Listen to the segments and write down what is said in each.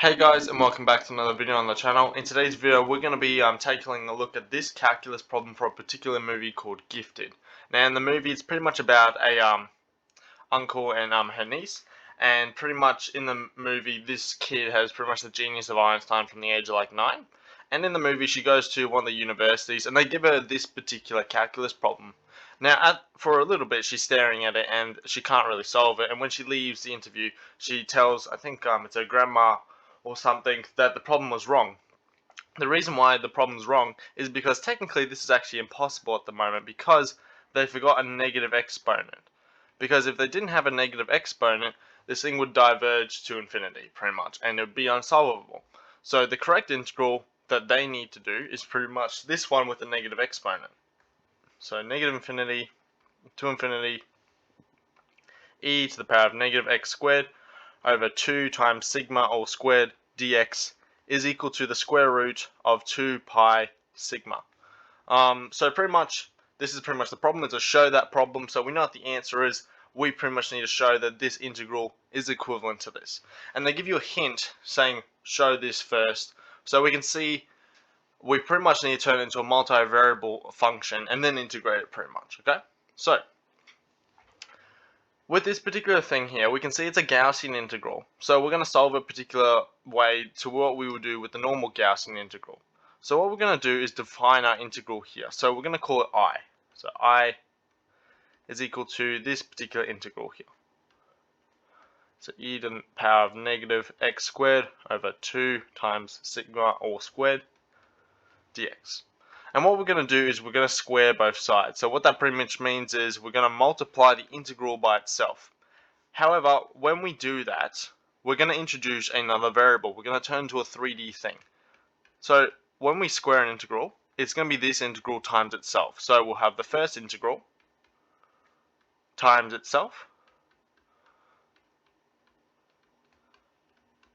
Hey guys, and welcome back to another video on the channel. In today's video we're going to be taking a look at this calculus problem for a particular movie called Gifted. Now in the movie it's pretty much about a uncle and her niece, and pretty much in the movie this kid has pretty much the genius of Einstein from the age of like 9, and in the movie she goes to one of the universities and they give her this particular calculus problem. Now for a little bit she's staring at it and she can't really solve it, and when she leaves the interview she tells, I think it's her grandma or something, that the problem was wrong. The reason why the problem's wrong is because technically this is actually impossible at the moment because they forgot a negative exponent. Because if they didn't have a negative exponent, this thing would diverge to infinity pretty much and it would be unsolvable. So the correct integral that they need to do is pretty much this one with a negative exponent. So negative infinity to infinity e to the power of negative x squared over 2 times sigma all squared dx is equal to the square root of 2 pi sigma. So pretty much this is pretty much the problem. It's a show that problem, so we know what the answer is. We pretty much need to show that this integral is equivalent to this, and they give you a hint saying show this first, so we can see we pretty much need to turn it into a multivariable function and then integrate it pretty much. Okay, so with this particular thing here, we can see it's a Gaussian integral. So we're going to solve a particular way to what we would do with the normal Gaussian integral. So what we're going to do is define our integral here. So we're going to call it I. So I is equal to this particular integral here. So e to the power of negative x squared over 2 times sigma all squared dx. And what we're going to do is we're going to square both sides. So what that pretty much means is we're going to multiply the integral by itself. However, when we do that, we're going to introduce another variable. We're going to turn to a 3D thing. So when we square an integral, it's going to be this integral times itself. So we'll have the first integral times itself.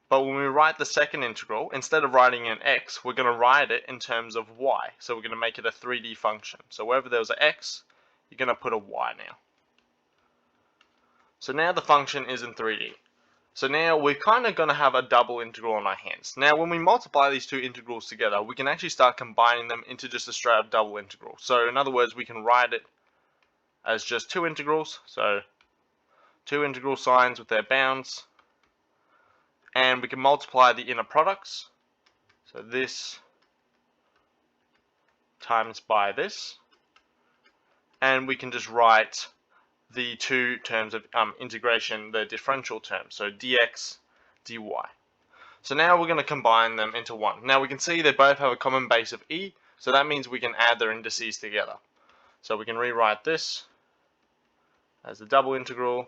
But when we write the second integral, instead of writing in x, we're going to write it in terms of y. So we're going to make it a 3D function. So wherever there was an x, you're going to put a y now. So now the function is in 3D. So now we're kind of going to have a double integral on our hands. Now when we multiply these two integrals together, we can actually start combining them into just a straight up double integral. So in other words, we can write it as just two integrals. So two integral signs with their bounds. And we can multiply the inner products. So this times by this. And we can just write the two terms of integration, the differential terms. So dx, dy. So now we're going to combine them into one. Now we can see they both have a common base of e. So that means we can add their indices together. So we can rewrite this as the double integral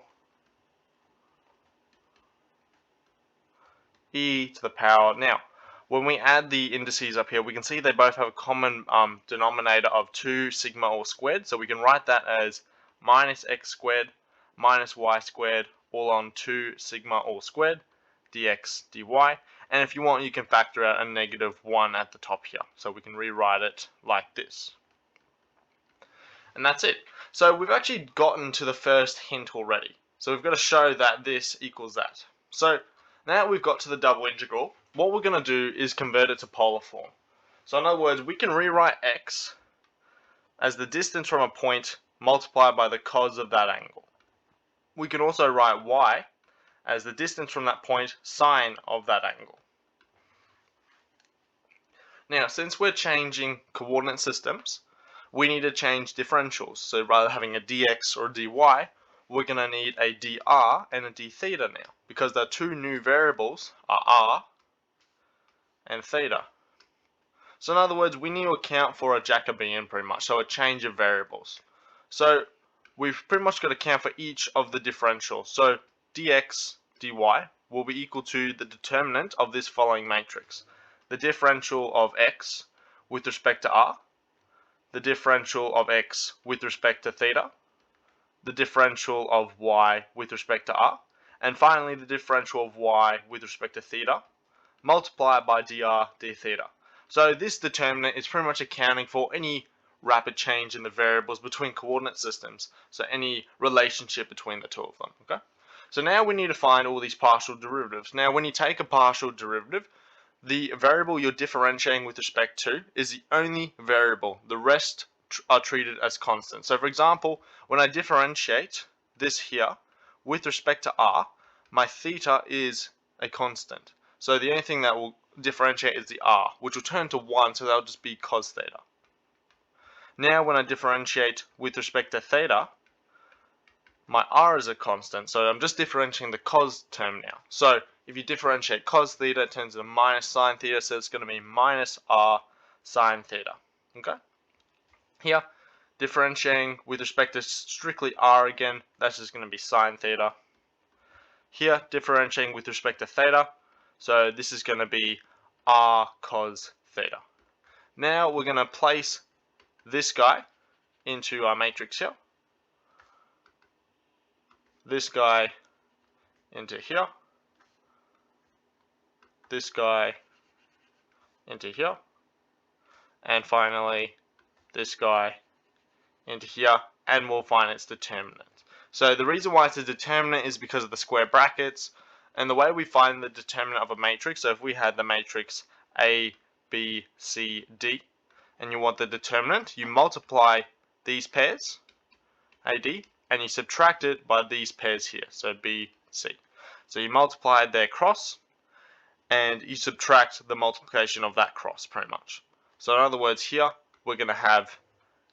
e to the power. Now, when we add the indices up here, we can see they both have a common denominator of 2 sigma all squared. So we can write that as minus x squared minus y squared all on 2 sigma all squared dx dy. And if you want, you can factor out a negative 1 at the top here. So we can rewrite it like this. And that's it. So we've actually gotten to the first hint already. So we've got to show that this equals that. So now we've got to the double integral, what we're going to do is convert it to polar form. So in other words, we can rewrite x as the distance from a point multiplied by the cos of that angle. We can also write y as the distance from that point sine of that angle. Now, since we're changing coordinate systems, we need to change differentials. So rather than having a dx or a dy, we're going to need a dr and a d theta now, because the two new variables are r and theta. So in other words, we need to account for a Jacobian pretty much, so a change of variables. So we've pretty much got to account for each of the differentials. So dx dy will be equal to the determinant of this following matrix. The differential of x with respect to r, the differential of x with respect to theta, the differential of y with respect to r, and finally the differential of y with respect to theta, multiplied by dr d theta. So this determinant is pretty much accounting for any rapid change in the variables between coordinate systems, so any relationship between the two of them. Okay, So now we need to find all these partial derivatives. Now when you take a partial derivative, the variable you're differentiating with respect to is the only variable. The rest are treated as constant. So for example, when I differentiate this here with respect to r, my theta is a constant. So the only thing that will differentiate is the r, which will turn to 1, so that'll just be cos theta. Now when I differentiate with respect to theta, my r is a constant, so I'm just differentiating the cos term now. So if you differentiate cos theta, it turns into minus sine theta, so it's going to be minus r sine theta. Okay? Here, differentiating with respect to strictly r again, that's just going to be sine theta. Here, differentiating with respect to theta, so this is going to be r cos theta. Now we're going to place this guy into our matrix here. This guy into here. This guy into here. And finally, this guy into here. And we'll find its determinant. So the reason why it's a determinant is because of the square brackets. And the way we find the determinant of a matrix, so if we had the matrix A, B, C, D, and you want the determinant, you multiply these pairs, AD, and you subtract it by these pairs here, so B, C. So you multiply their cross, and you subtract the multiplication of that cross, pretty much. So in other words, here, we're going to have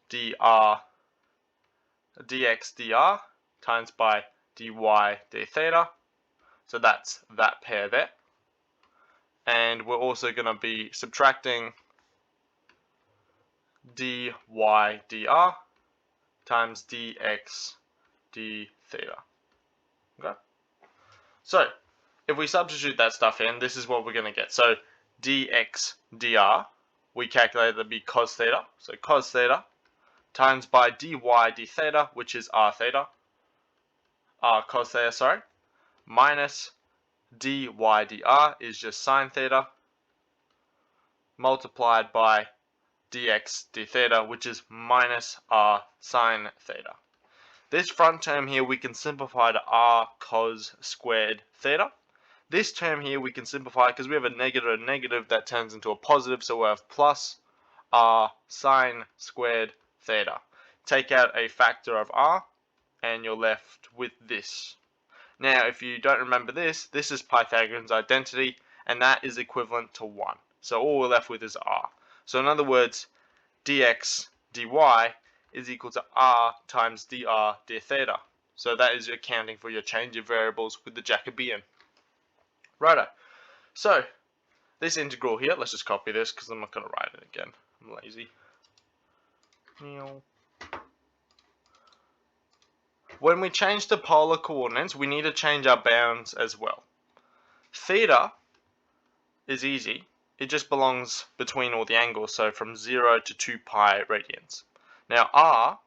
dr, dx dr times by dy d theta. So that's that pair there. And we're also going to be subtracting dy dr times dx d theta. Okay? So, if we substitute that stuff in, this is what we're going to get. So, dx dr, we calculated that to be cos theta. So, cos theta times by dy d theta, which is r theta. Cos theta, sorry. Minus dy dr is just sine theta. Multiplied by dx d theta, which is minus r sine theta. This front term here we can simplify to r cos squared theta. This term here we can simplify because we have a negative that turns into a positive, so we'll have plus r sine squared theta. Take out a factor of r and you're left with this. Now if you don't remember this is Pythagorean's identity, and that is equivalent to 1. So all we're left with is r. So in other words, dx dy is equal to r times dr d theta. So that is accounting for your change of variables with the Jacobian. Righto. So this integral here, let's just copy this because I'm not going to write it again. I'm lazy. When we change the polar coordinates, we need to change our bounds as well. Theta is easy. It just belongs between all the angles, so from 0 to 2 pi radians. Now r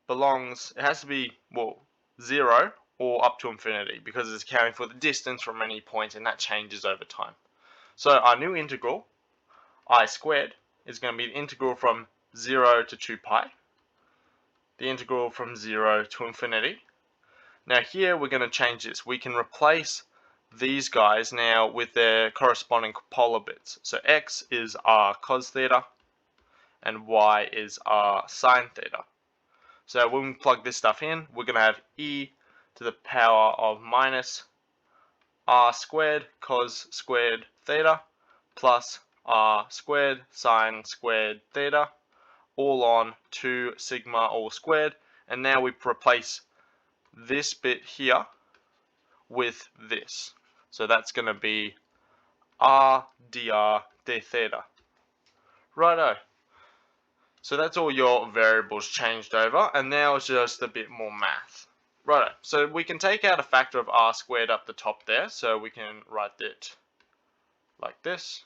belongs, it has to be, well, 0 or up to infinity, because it's accounting for the distance from any point, and that changes over time. So our new integral, I squared, is going to be the integral from 0 to 2 pi, the integral from 0 to infinity. Now here we're going to change this. We can replace these guys now with their corresponding polar bits. So x is r cos theta and y is r sine theta. So when we plug this stuff in, we're going to have e to the power of minus r squared cos squared theta plus r squared sine squared theta, all on 2 sigma all squared. And now we replace this bit here with this. So that's going to be r dr d theta. Righto. So that's all your variables changed over, and now it's just a bit more math. Righto. So we can take out a factor of r squared up the top there, so we can write it like this.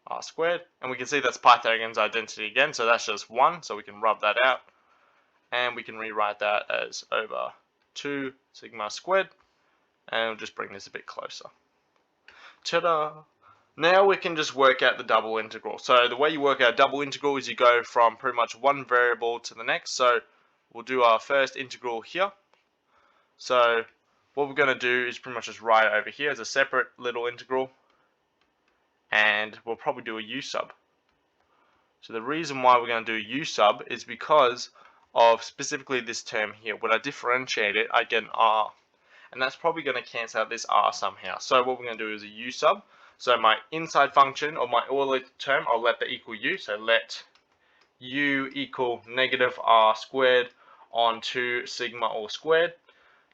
R squared, and we can see that's Pythagorean's identity again, so that's just 1, so we can rub that out, and we can rewrite that as over 2 sigma squared, and we'll just bring this a bit closer. Ta-da! Now we can just work out the double integral. So the way you work out a double integral is you go from pretty much one variable to the next. So we'll do our first integral here. So what we're going to do is pretty much just write it over here as a separate little integral, and we'll probably do a u sub. So the reason why we're going to do u sub is because of specifically this term here. When I differentiate it, I get an r, and that's probably going to cancel out this r somehow. So what we're going to do is a u sub. So my inside function, or my Euler term, I'll let that equal u. So let u equal negative r squared on 2 sigma all squared.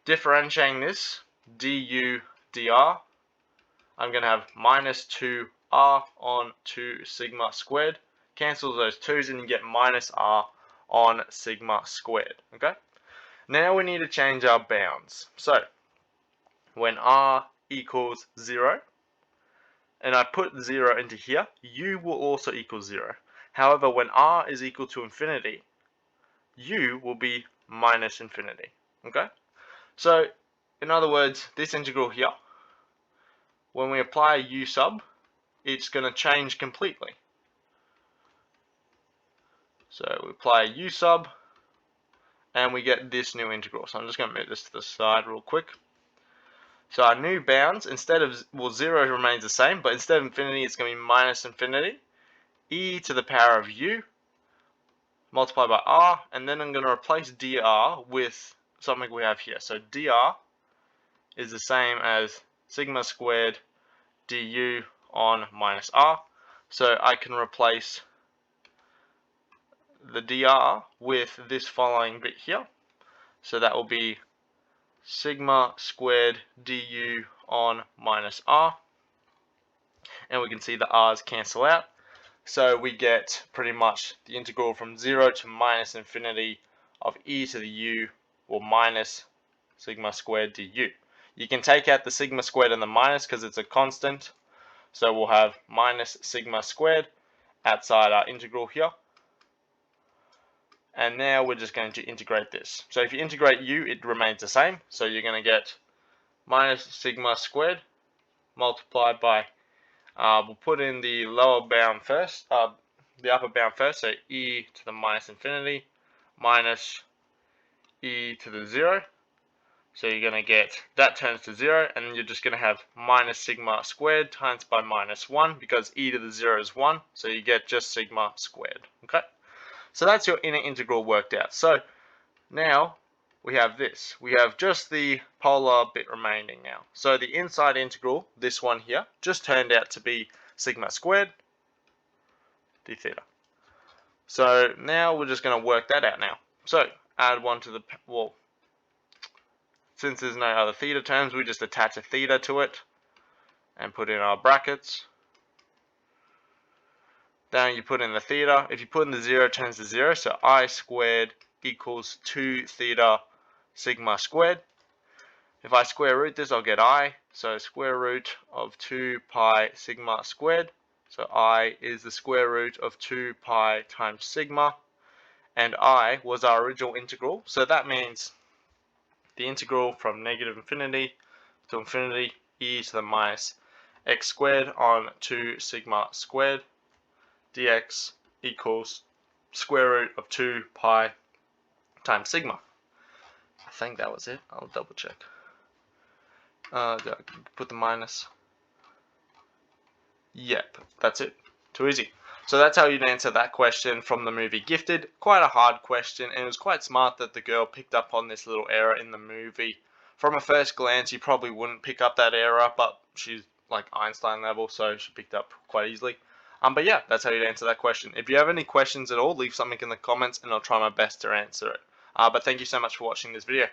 Differentiating this, du dr, I'm going to have minus 2r on 2 sigma squared. Cancel those 2's and you get minus r on sigma squared. Okay. Now we need to change our bounds. So when r equals 0, and I put 0 into here, u will also equal 0. However, when r is equal to infinity, u will be minus infinity. Okay. So in other words, this integral here, when we apply a u sub, it's going to change completely. So we apply a u sub, and we get this new integral. So I'm just going to move this to the side real quick. So our new bounds, instead of, well, 0 remains the same, but instead of infinity, it's going to be minus infinity, e to the power of u, multiplied by r, and then I'm going to replace dr with something we have here. So dr is the same as sigma squared du on minus r. So I can replace the dr with this following bit here. So that will be sigma squared du on minus r. And we can see the r's cancel out. So we get pretty much the integral from 0 to minus infinity of e to the u, or minus sigma squared du. You can take out the sigma squared and the minus because it's a constant. So we'll have minus sigma squared outside our integral here. And now we're just going to integrate this. So if you integrate u, it remains the same. So you're going to get minus sigma squared multiplied by, we'll put in the lower bound first, the upper bound first, so e to the minus infinity minus e to the 0. So you're going to get, that turns to 0, and then you're just going to have minus sigma squared times by minus 1, because e to the 0 is 1, so you get just sigma squared. Okay, so that's your inner integral worked out. So now we have this. We have just the polar bit remaining now. So the inside integral, this one here, just turned out to be sigma squared d theta. So now we're just going to work that out now. So add 1 to the, well, since there's no other theta terms, we just attach a theta to it and put in our brackets. Then you put in the theta. If you put in the 0, it turns to 0. So I squared equals 2 theta sigma squared. If I square root this, I'll get I. So square root of 2 pi sigma squared. So I is the square root of 2 pi times sigma. And I was our original integral. So that means the integral from negative infinity to infinity, e to the minus x squared on 2 sigma squared dx equals square root of 2 pi times sigma. I think that was it. I'll double check. Put the minus. Yep, that's it. Too easy. So that's how you'd answer that question from the movie Gifted. Quite a hard question, and it was quite smart that the girl picked up on this little error in the movie. From a first glance, you probably wouldn't pick up that error, but she's like Einstein level, so she picked up quite easily. But yeah, that's how you'd answer that question. If you have any questions at all, leave something in the comments, and I'll try my best to answer it. But thank you so much for watching this video.